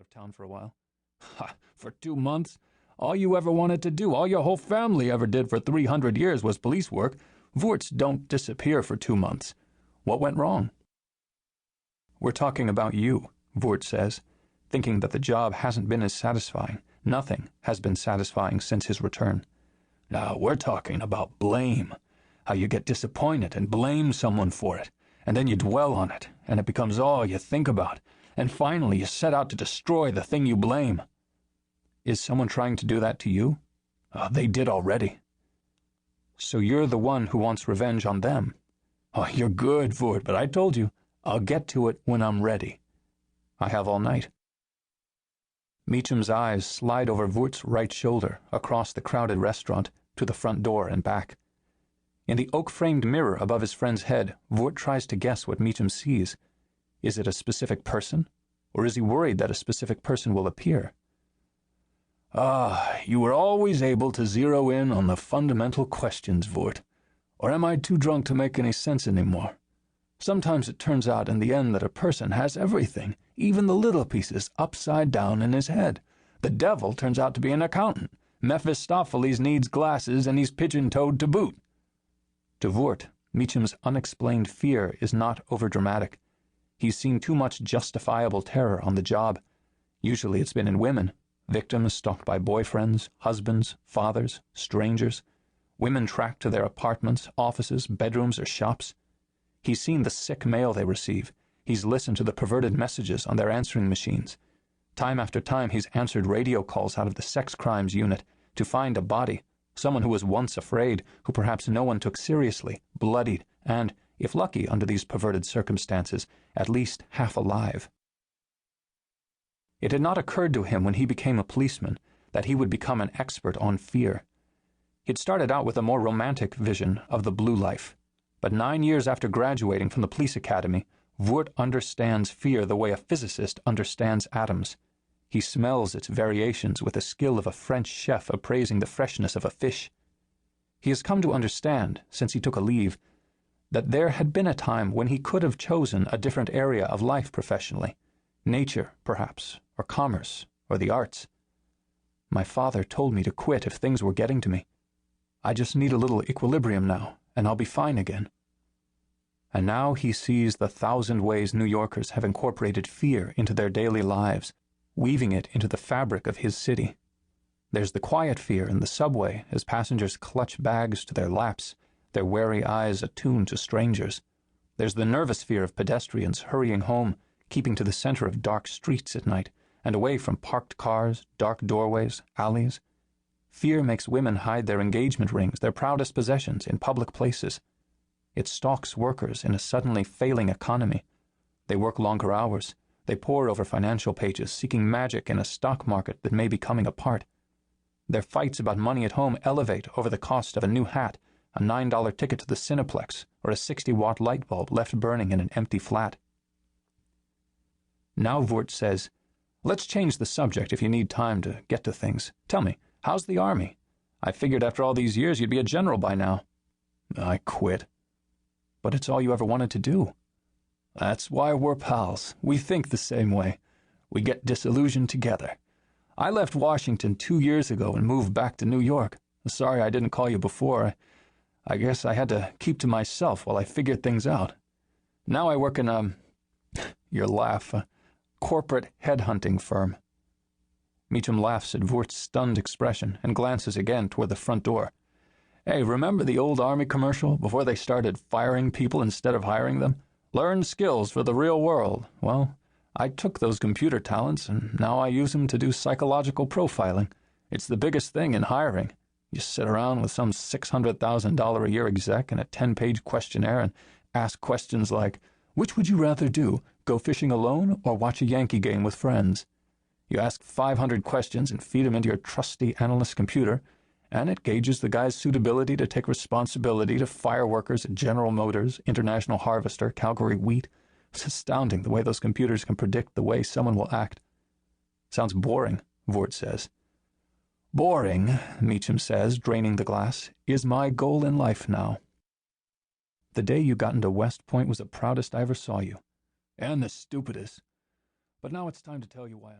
of town for a while. Ha! For 2 months? All you ever wanted to do, all your whole family ever did for 300 years was police work. Voorts don't disappear for 2 months. What went wrong? We're talking about you, Voort says, thinking that the job hasn't been as satisfying. Nothing has been satisfying since his return. Now, we're talking about blame. How you get disappointed and blame someone for it, and then you dwell on it, and it becomes all you think about, and finally you set out to destroy the thing you blame. Is someone trying to do that to you? They did already. So you're the one who wants revenge on them. Oh, you're good, Voort, but I told you, I'll get to it when I'm ready. I have all night. Meechum's eyes slide over Voort's right shoulder, across the crowded restaurant, to the front door and back. In the oak-framed mirror above his friend's head, Voort tries to guess what Meechum sees. Is it a specific person? Or is he worried that a specific person will appear? You were always able to zero in on the fundamental questions, Voort. Or am I too drunk to make any sense anymore? Sometimes it turns out in the end that a person has everything, even the little pieces, upside down in his head. The devil turns out to be an accountant. Mephistopheles needs glasses, and he's pigeon-toed to boot. To Voort, Meechum's unexplained fear is not overdramatic. He's seen too much justifiable terror on the job. Usually it's been in women, victims stalked by boyfriends, husbands, fathers, strangers, women tracked to their apartments, offices, bedrooms, or shops. He's seen the sick mail they receive. He's listened to the perverted messages on their answering machines. Time after time, he's answered radio calls out of the sex crimes unit to find a body, someone who was once afraid, who perhaps no one took seriously, bloodied, and, if lucky under these perverted circumstances, at least half alive. It had not occurred to him when he became a policeman that he would become an expert on fear. He'd started out with a more romantic vision of the blue life. But 9 years after graduating from the police academy, Voort understands fear the way a physicist understands atoms. He smells its variations with the skill of a French chef appraising the freshness of a fish. He has come to understand, since he took a leave, that there had been a time when he could have chosen a different area of life professionally. Nature, perhaps, or commerce, or the arts. My father told me to quit if things were getting to me. I just need a little equilibrium now, and I'll be fine again. And now he sees the 1,000 ways New Yorkers have incorporated fear into their daily lives, weaving it into the fabric of his city. There's the quiet fear in the subway as passengers clutch bags to their laps, their wary eyes attuned to strangers. There's the nervous fear of pedestrians hurrying home, keeping to the center of dark streets at night, and away from parked cars, dark doorways, alleys. Fear makes women hide their engagement rings, their proudest possessions, in public places. It stalks workers in a suddenly failing economy. They work longer hours. They pore over financial pages, seeking magic in a stock market that may be coming apart. Their fights about money at home elevate over the cost of a new hat, a $9 ticket to the Cineplex, or a 60-watt light bulb left burning in an empty flat. Now Voort says, "Let's change the subject if you need time to get to things. Tell me, how's the army? I figured after all these years you'd be a general by now." "I quit." "But it's all you ever wanted to do." "That's why we're pals. We think the same way. We get disillusioned together. I left Washington 2 years ago and moved back to New York. Sorry I didn't call you before. I guess I had to keep to myself while I figured things out. Now I work in your laugh, a corporate headhunting firm." Meechum laughs at Voort's stunned expression and glances again toward the front door. "Hey, remember the old Army commercial before they started firing people instead of hiring them? Learn skills for the real world. Well, I took those computer talents, and now I use them to do psychological profiling. It's the biggest thing in hiring. You sit around with some $600,000 a year exec and a 10-page questionnaire and ask questions like, which would you rather do, go fishing alone or watch a Yankee game with friends? You ask 500 questions and feed them into your trusty analyst computer, and it gauges the guy's suitability to take responsibility to fireworkers at General Motors, International Harvester, Calgary Wheat. It's astounding the way those computers can predict the way someone will act." "Sounds boring," Voort says. "Boring," Meechum says, draining the glass, "is my goal in life now. The day you got into West Point was the proudest I ever saw you. And the stupidest. But now it's time to tell you why I'm